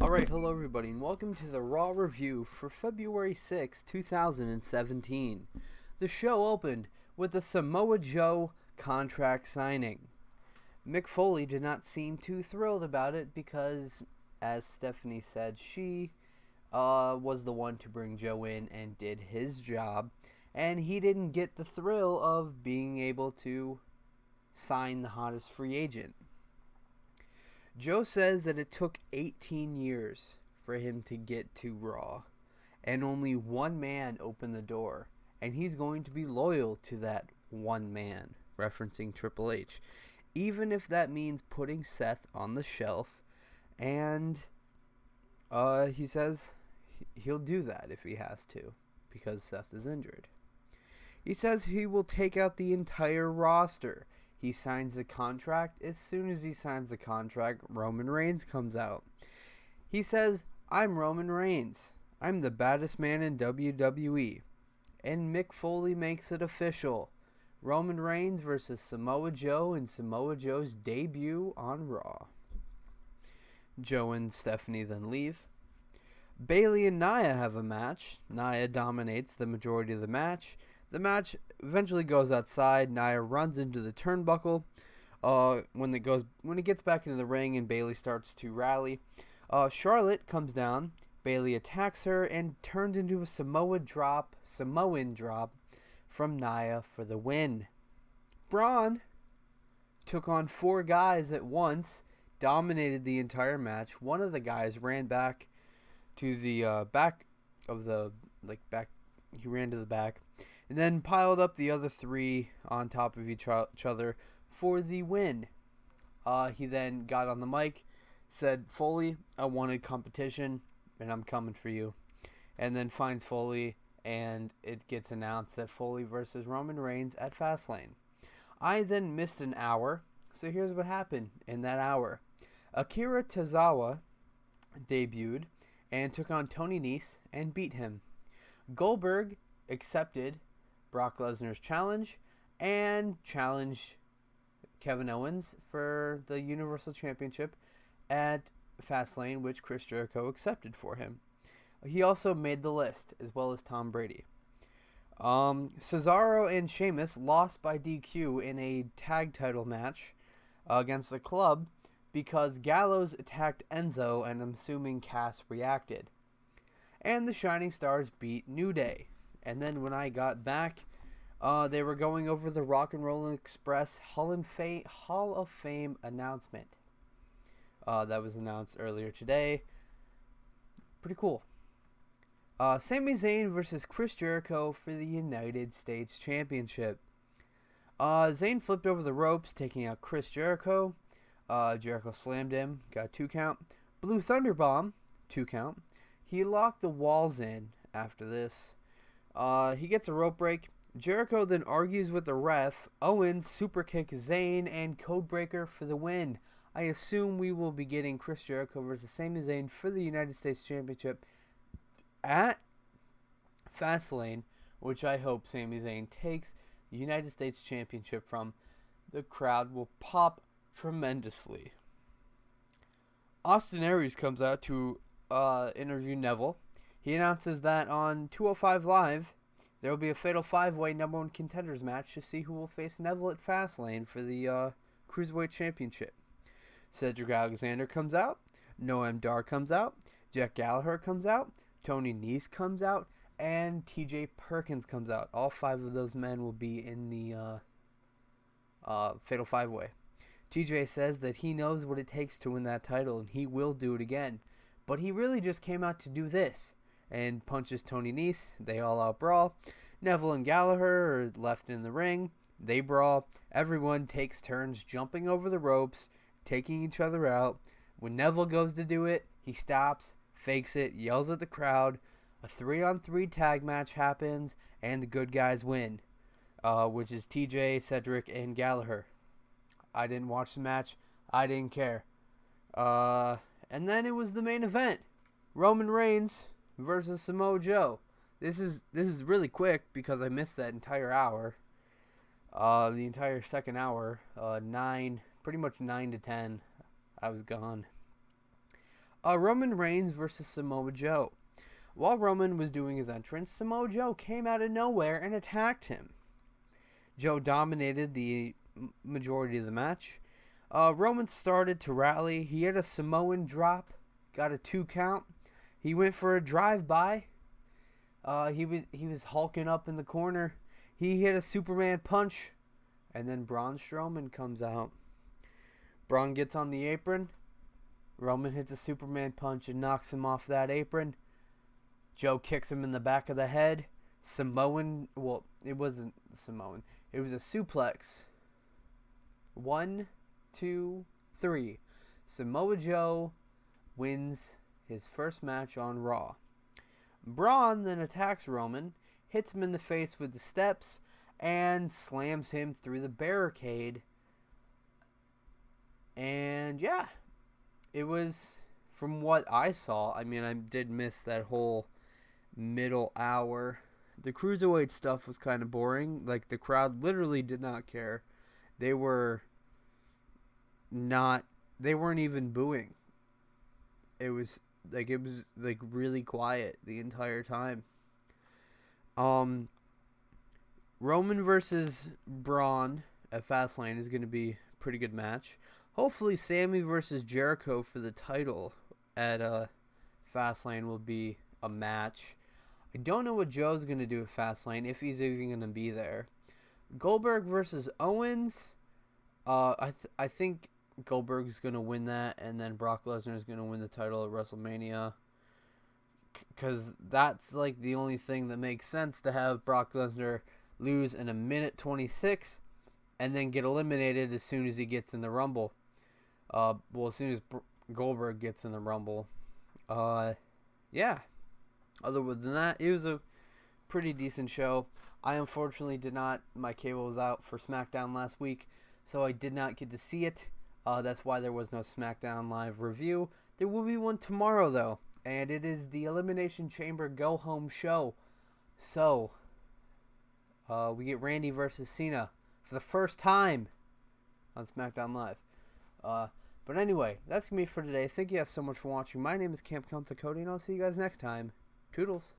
Alright, hello everybody, and welcome to the Raw review for February 6, 2017. The show opened with the Samoa Joe contract signing. Mick Foley did not seem too thrilled about it because, as Stephanie said, she was the one to bring Joe in and did his job, and he didn't get the thrill of being able to sign the hottest free agent. Joe says that it took 18 years for him to get to Raw, and only one man opened the door, and he's going to be loyal to that one man, referencing Triple H, even if that means putting Seth on the shelf, and he says he'll do that if he has to, because Seth is injured. He says he will take out the entire roster. He signs the contract. As soon as he signs the contract, Roman Reigns comes out. He says, "I'm Roman Reigns. I'm the baddest man in WWE." And Mick Foley makes it official. Roman Reigns versus Samoa Joe in Samoa Joe's debut on Raw. Joe and Stephanie then leave. Bayley and Nia have a match. Nia dominates the majority of the match. The match eventually goes outside. Nia runs into the turnbuckle. When it gets back into the ring and Bayley starts to rally, Charlotte comes down. Bayley attacks her and turns into a Samoan drop from Nia for the win. Braun took on 4 guys at once, dominated the entire match. One of the guys ran back to the back. He ran to the back, and then piled up the other 3 on top of each other for the win. He then got on the mic, said, "Foley, I wanted competition, and I'm coming for you." And then finds Foley, and it gets announced that Foley versus Roman Reigns at Fastlane. I then missed an hour, so here's what happened in that hour. Akira Tozawa debuted and took on Tony Nese and beat him. Goldberg accepted Brock Lesnar's challenge and challenged Kevin Owens for the Universal Championship at Fastlane, which Chris Jericho accepted for him. He also made the list, as well as Tom Brady. Cesaro and Sheamus lost by DQ in a tag title match against the Club because Gallows attacked Enzo, and I'm assuming Cass reacted. And the Shining Stars beat New Day. And then when I got back, they were going over the Rock and Roll Express Hall of Fame announcement. That was announced earlier today. Pretty cool. Sami Zayn versus Chris Jericho for the United States Championship. Zayn flipped over the ropes, taking out Chris Jericho. Jericho slammed him, got a 2 count. Blue Thunder Bomb, 2 count. He locked the walls in after this. He gets a rope break. Jericho then argues with the ref. Owens superkicks Zayn and Codebreaker for the win. I assume we will be getting Chris Jericho versus Sami Zayn for the United States Championship at Fastlane, which I hope Sami Zayn takes the United States Championship from. The crowd will pop tremendously. Austin Aries comes out to interview Neville. He announces that on 205 Live, there will be a Fatal 5-Way number 1 contenders match to see who will face Neville at Fastlane for the Cruiserweight Championship. Cedric Alexander comes out. Noam Dar comes out. Jack Gallagher comes out. Tony Nese comes out. And TJ Perkins comes out. All 5 of those men will be in the Fatal 5-Way. TJ says that he knows what it takes to win that title, and he will do it again. But he really just came out to do this, and punches Tony Nese. They all out brawl. Neville and Gallagher are left in the ring. They brawl. Everyone takes turns jumping over the ropes, taking each other out. When Neville goes to do it, he stops, fakes it, yells at the crowd. A 3-on-3 tag match happens, and the good guys win, which is TJ, Cedric, and Gallagher. I didn't watch the match. I didn't care. And then it was the main event. Roman Reigns versus Samoa Joe. This is really quick because I missed that entire hour. The entire second hour. Pretty much 9 to 10. I was gone. Roman Reigns versus Samoa Joe. While Roman was doing his entrance, Samoa Joe came out of nowhere and attacked him. Joe dominated the majority of the match. Roman started to rally. He had a Samoan drop, got a 2 count. He went for a drive-by. He was hulking up in the corner. He hit a Superman punch, and then Braun Strowman comes out. Braun gets on the apron. Roman hits a Superman punch and knocks him off that apron. Joe kicks him in the back of the head. Well, it wasn't Samoan. It was a suplex. 1, 2, 3. Samoa Joe wins his first match on Raw. Braun then attacks Roman, hits him in the face with the steps, and slams him through the barricade. And yeah, it was, from what I saw, I mean, I did miss that whole middle hour. The cruiserweight stuff was kind of boring. Like, the crowd literally did not care. They weren't even booing. It was really quiet the entire time. Roman versus Braun at Fastlane is going to be a pretty good match. Hopefully Sami versus Jericho for the title at Fastlane will be a match. I don't know what Joe's going to do at Fastlane, if he's even going to be there. Goldberg versus Owens. I think Goldberg's going to win that, and then Brock Lesnar is going to win the title at WrestleMania. Because that's like the only thing that makes sense, to have Brock Lesnar lose in a minute 26 and then get eliminated as soon as he gets in the Rumble. As soon as Goldberg gets in the Rumble. Yeah. Other than that, it was a pretty decent show. I unfortunately my cable was out for SmackDown last week, so I did not get to see it. That's why there was no SmackDown Live review. There will be one tomorrow, though, and it is the Elimination Chamber go-home show. So, we get Randy versus Cena for the first time on SmackDown Live. But anyway, that's going to be it for today. Thank you guys so much for watching. My name is Camp Count Cody, and I'll see you guys next time. Toodles.